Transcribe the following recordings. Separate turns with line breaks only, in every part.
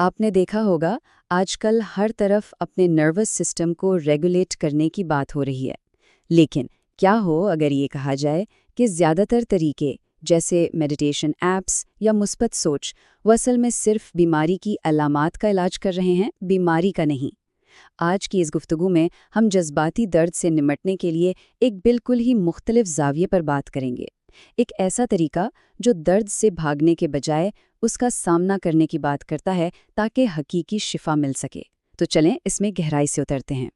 آپ نے دیکھا ہوگا آج کل ہر طرف اپنے نروس سسٹم کو ریگولیٹ کرنے کی بات ہو رہی ہے، لیکن کیا ہو اگر یہ کہا جائے کہ زیادہ تر طریقے جیسے میڈیٹیشن ایپس یا مثبت سوچ وہ اصل میں صرف بیماری کی علامات کا علاج کر رہے ہیں، بیماری کا نہیں۔ آج کی اس گفتگو میں ہم جذباتی درد سے نمٹنے کے لیے ایک بالکل ہی مختلف زاویے پر بات کریں گے، ایک ایسا طریقہ جو درد سے بھاگنے کے بجائے اس کا سامنا کرنے کی بات کرتا ہے تاکہ حقیقی شفا مل سکے۔ تو چلیں اس میں گہرائی سے اترتے ہیں۔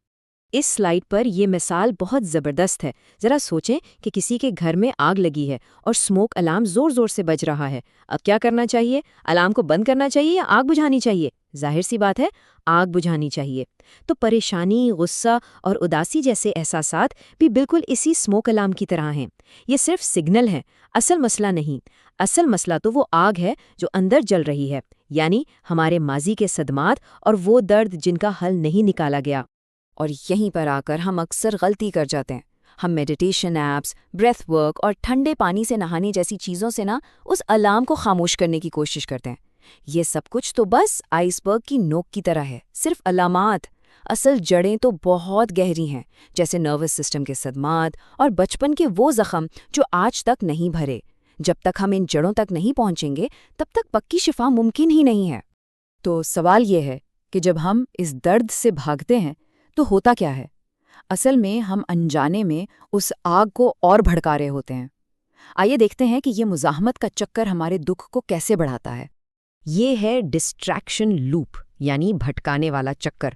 اس سلائیڈ پر یہ مثال بہت زبردست ہے۔ ذرا سوچیں کہ کسی کے گھر میں آگ لگی ہے اور سموک الارم زور زور سے بج رہا ہے۔ اب کیا کرنا چاہیے؟ الارم کو بند کرنا چاہیے یا آگ بجھانی چاہیے؟ ظاہر سی بات ہے، آگ بجھانی چاہیے۔ تو پریشانی، غصہ اور اداسی جیسے احساسات بھی بالکل اسی سموک الارم کی طرح ہیں۔ یہ صرف سگنل ہے، اصل مسئلہ نہیں۔ اصل مسئلہ تو وہ آگ ہے جو اندر جل رہی ہے، یعنی ہمارے ماضی کے صدمات اور وہ درد جن کا حل نہیں نکالا گیا۔
اور یہیں پر آ کر ہم اکثر غلطی کر جاتے ہیں۔ ہم میڈیٹیشن ایپس، بریتھ ورک اور ٹھنڈے پانی سے نہانے جیسی چیزوں سے اس الارم کو خاموش کرنے کی کوشش کرتے ہیں۔ یہ سب کچھ تو بس آئس برگ کی نوک کی طرح ہے، صرف علامات۔ اصل جڑیں تو بہت گہری ہیں، جیسے نروس سسٹم کے صدمات اور بچپن کے وہ زخم جو آج تک نہیں بھرے۔ جب تک ہم ان جڑوں تک نہیں پہنچیں گے تب تک پکی شفا ممکن ہی نہیں ہے۔
تو سوال یہ ہے کہ جب ہم اس درد سے بھاگتے ہیں تو ہوتا کیا ہے؟ اصل میں ہم انجانے میں اس آگ کو اور بھڑکا رہے ہوتے ہیں۔ آئیے دیکھتے ہیں کہ یہ مزاحمت کا چکر ہمارے دکھ کو کیسے بڑھاتا ہے۔
یہ ہے ڈسٹریکشن لوپ، یعنی بھٹکانے والا چکر۔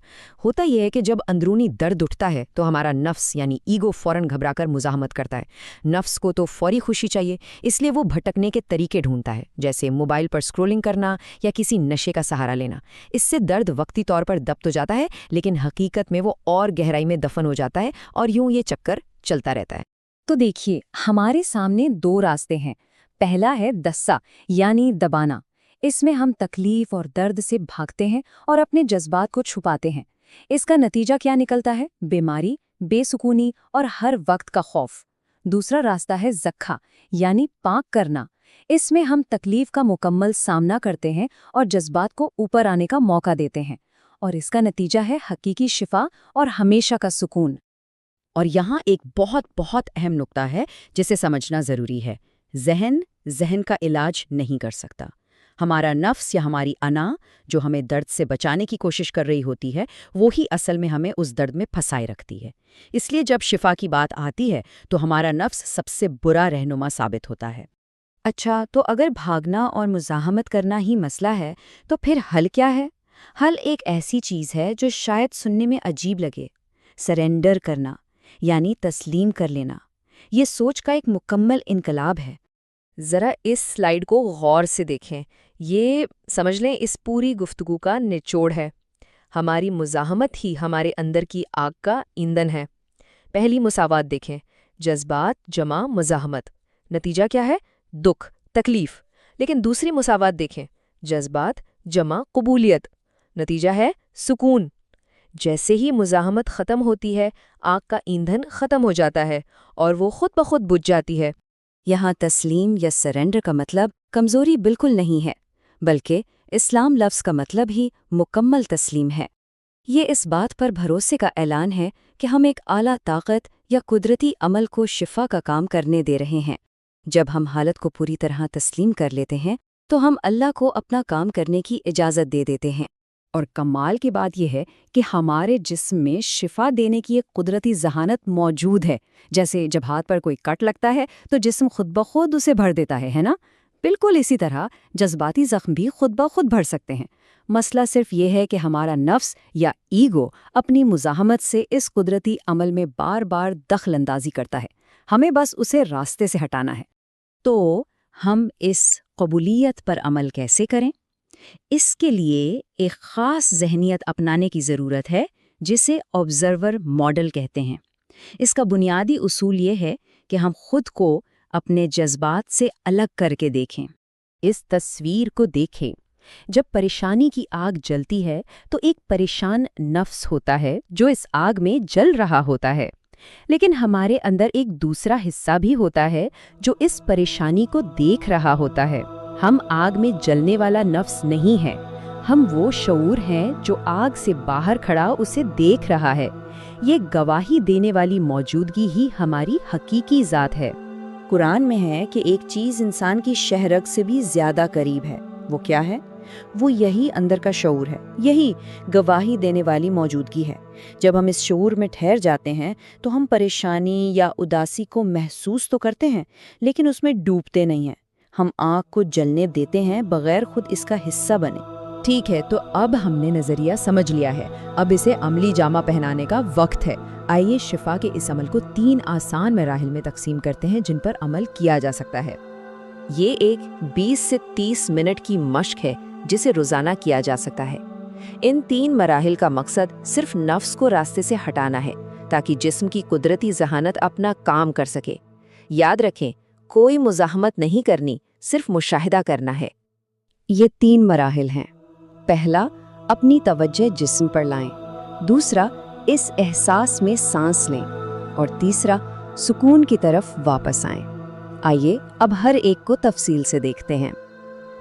ہوتا یہ ہے کہ جب اندرونی درد اٹھتا ہے تو ہمارا نفس یعنی ایگو فوراً گھبرا کر مزاحمت کرتا ہے۔ نفس کو تو فوری خوشی چاہیے، اس لیے وہ بھٹکنے کے طریقے ڈھونڈتا ہے، جیسے موبائل پر سکرولنگ کرنا یا کسی نشے کا سہارا لینا۔ اس سے درد وقتی طور پر دب تو جاتا ہے، لیکن حقیقت میں وہ اور گہرائی میں دفن ہو جاتا ہے اور یوں یہ چکر چلتا رہتا ہے۔
تو دیکھیے، ہمارے سامنے دو راستے ہیں۔ پہلا ہے دسا، یعنی دبانا۔ اس میں ہم تکلیف اور درد سے بھاگتے ہیں اور اپنے جذبات کو چھپاتے ہیں۔ اس کا نتیجہ کیا نکلتا ہے؟ بیماری، بے سکونی اور ہر وقت کا خوف۔ دوسرا راستہ ہے زکھا، یعنی پاک کرنا۔ اس میں ہم تکلیف کا مکمل سامنا کرتے ہیں اور جذبات کو اوپر آنے کا موقع دیتے ہیں، اور اس کا نتیجہ ہے حقیقی شفا اور ہمیشہ کا سکون۔
اور یہاں ایک بہت بہت اہم نکتہ ہے جسے سمجھنا ضروری ہے۔ ذہن کا علاج نہیں کر سکتا۔ ہمارا نفس یا ہماری انا جو ہمیں درد سے بچانے کی کوشش کر رہی ہوتی ہے، وہی اصل میں ہمیں اس درد میں پھنسائے رکھتی ہے۔ اس لیے جب شفا کی بات آتی ہے تو ہمارا نفس سب سے برا رہنما ثابت ہوتا ہے۔
اچھا، تو اگر بھاگنا اور مزاحمت کرنا ہی مسئلہ ہے تو پھر حل کیا ہے؟ حل ایک ایسی چیز ہے جو شاید سننے میں عجیب لگے، سرنڈر کرنا، یعنی تسلیم کر لینا۔ یہ سوچ کا ایک مکمل انقلاب ہے۔
ذرا اس سلائیڈ کو غور سے دیکھیں، یہ سمجھ لیں اس پوری گفتگو کا نچوڑ ہے۔ ہماری مزاحمت ہی ہمارے اندر کی آگ کا ایندھن ہے۔ پہلی مساوات دیکھیں، جذبات جمع مزاحمت، نتیجہ کیا ہے؟ دکھ، تکلیف۔ لیکن دوسری مساوات دیکھیں، جذبات جمع قبولیت، نتیجہ ہے سکون۔ جیسے ہی مزاحمت ختم ہوتی ہے، آگ کا ایندھن ختم ہو جاتا ہے اور وہ خود بخود بجھ جاتی ہے۔
یہاں تسلیم یا سرنڈر کا مطلب کمزوری بالکل نہیں ہے، بلکہ اسلام لفظ کا مطلب ہی مکمل تسلیم ہے۔ یہ اس بات پر بھروسے کا اعلان ہے کہ ہم ایک اعلیٰ طاقت یا قدرتی عمل کو شفا کا کام کرنے دے رہے ہیں۔ جب ہم حالت کو پوری طرح تسلیم کر لیتے ہیں تو ہم اللہ کو اپنا کام کرنے کی اجازت دے دیتے ہیں۔
اور کمال کی بات یہ ہے کہ ہمارے جسم میں شفا دینے کی ایک قدرتی ذہانت موجود ہے۔ جیسے جب ہاتھ پر کوئی کٹ لگتا ہے تو جسم خود بخود اسے بھر دیتا ہے نا؟ بالکل اسی طرح جذباتی زخم بھی خود بخود بھر سکتے ہیں۔ مسئلہ صرف یہ ہے کہ ہمارا نفس یا ایگو اپنی مزاحمت سے اس قدرتی عمل میں بار بار دخل اندازی کرتا ہے۔ ہمیں بس اسے راستے سے ہٹانا ہے۔
تو ہم اس قبولیت پر عمل کیسے کریں؟ اس کے لیے ایک خاص ذہنیت اپنانے کی ضرورت ہے جسے آبزرور ماڈل کہتے ہیں۔ اس کا بنیادی اصول یہ ہے کہ ہم خود کو اپنے جذبات سے الگ کر کے دیکھیں۔
اس تصویر کو دیکھیں۔ جب پریشانی کی آگ جلتی ہے تو ایک پریشان نفس ہوتا ہے جو اس آگ میں جل رہا ہوتا ہے، لیکن ہمارے اندر ایک دوسرا حصہ بھی ہوتا ہے جو اس پریشانی کو دیکھ رہا ہوتا ہے۔ ہم آگ میں جلنے والا نفس نہیں ہیں، ہم وہ شعور ہیں جو آگ سے باہر کھڑا اسے دیکھ رہا ہے۔ یہ گواہی دینے والی موجودگی ہی ہماری حقیقی ذات ہے۔
قرآن میں ہے کہ ایک چیز انسان کی شہرگ سے بھی زیادہ قریب ہے۔ وہ کیا ہے؟ وہ یہی اندر کا شعور ہے، یہی گواہی دینے والی موجودگی ہے۔ جب ہم اس شعور میں ٹھہر جاتے ہیں تو ہم پریشانی یا اداسی کو محسوس تو کرتے ہیں، لیکن اس میں ڈوبتے نہیں ہیں۔ ہم آنکھ کو جلنے دیتے ہیں بغیر خود اس کا حصہ بنے۔
ٹھیک ہے، تو اب ہم نے نظریہ سمجھ لیا ہے، اب اسے عملی جامہ پہنانے کا وقت ہے۔ آئیے شفا کے اس عمل کو 3 آسان مراحل میں تقسیم کرتے ہیں جن پر عمل کیا جا سکتا ہے۔ یہ ایک 20 سے 30 منٹ کی مشق ہے جسے روزانہ کیا جا سکتا ہے۔ ان 3 مراحل کا مقصد صرف نفس کو راستے سے ہٹانا ہے تاکہ جسم کی قدرتی ذہانت اپنا کام کر سکے۔ یاد رکھیں، کوئی مزاحمت نہیں کرنی، صرف مشاہدہ کرنا ہے۔
یہ 3 مراحل ہیں۔ پہلا، اپنی توجہ جسم پر لائیں۔ دوسرا، اس احساس میں سانس لیں۔ اور تیسرا، سکون کی طرف واپس آئیں۔ آئیے اب ہر ایک کو تفصیل سے دیکھتے ہیں۔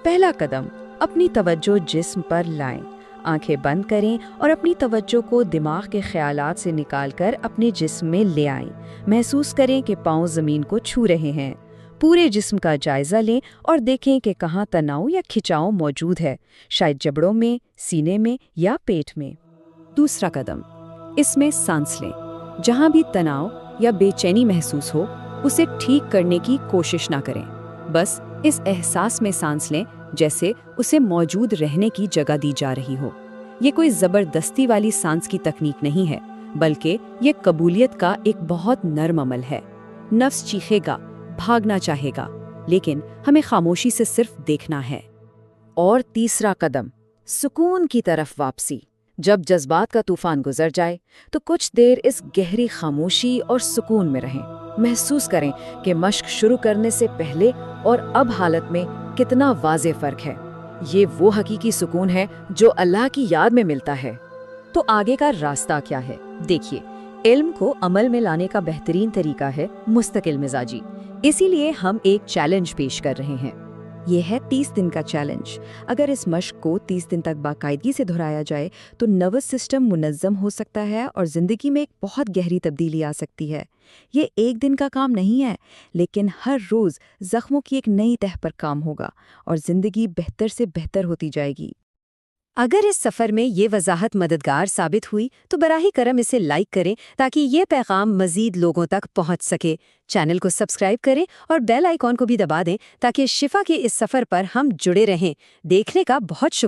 پہلا قدم، اپنی توجہ جسم پر لائیں۔ آنکھیں بند کریں اور اپنی توجہ کو دماغ کے خیالات سے نکال کر اپنے جسم میں لے آئیں۔ محسوس کریں کہ پاؤں زمین کو چھو رہے ہیں۔ پورے جسم کا جائزہ لیں اور دیکھیں کہ کہاں تناؤ یا کھچاؤ موجود ہے، شاید جبڑوں میں، سینے میں یا پیٹ میں۔
دوسرا قدم، اس میں سانس لیں۔ جہاں بھی تناؤ یا بے چینی محسوس ہو، اسے ٹھیک کرنے کی کوشش نہ کریں، بس اس احساس میں سانس لیں جیسے اسے موجود رہنے کی جگہ دی جا رہی ہو۔ یہ کوئی زبردستی والی سانس کی تکنیک نہیں ہے، بلکہ یہ قبولیت کا ایک بہت نرم عمل ہے۔ نفس چیخے گا، بھاگنا چاہے گا، لیکن ہمیں خاموشی سے صرف دیکھنا ہے۔
اور تیسرا قدم، سکون کی طرف واپسی۔ جب جذبات کا طوفان گزر جائے تو کچھ دیر اس گہری خاموشی اور سکون میں رہیں۔ محسوس کریں کہ مشق شروع کرنے سے پہلے اور اب حالت میں کتنا واضح فرق ہے۔ یہ وہ حقیقی سکون ہے جو اللہ کی یاد میں ملتا ہے۔
تو آگے کا راستہ کیا ہے؟ دیکھیے، علم کو عمل میں لانے کا بہترین طریقہ ہے مستقل مزاجی۔ اسی لیے ہم ایک چیلنج پیش کر رہے ہیں۔ یہ ہے 30 دن کا چیلنج۔ اگر اس مشق کو 30 دن تک باقاعدگی سے دہرایا جائے تو نروس سسٹم منظم ہو سکتا ہے اور زندگی میں ایک بہت گہری تبدیلی آ سکتی ہے۔ یہ ایک دن کا کام نہیں ہے، لیکن ہر روز زخموں کی ایک نئی تہ پر کام ہوگا اور زندگی بہتر سے بہتر ہوتی جائے گی۔
اگر اس سفر میں یہ وضاحت مددگار ثابت ہوئی تو براہ کرم اسے لائک کریں تاکہ یہ پیغام مزید لوگوں تک پہنچ سکے۔ چینل کو سبسکرائب کریں اور بیل آئیکن کو بھی دبا دیں تاکہ شفا کے اس سفر پر ہم جڑے رہیں۔ دیکھنے کا بہت شکریہ۔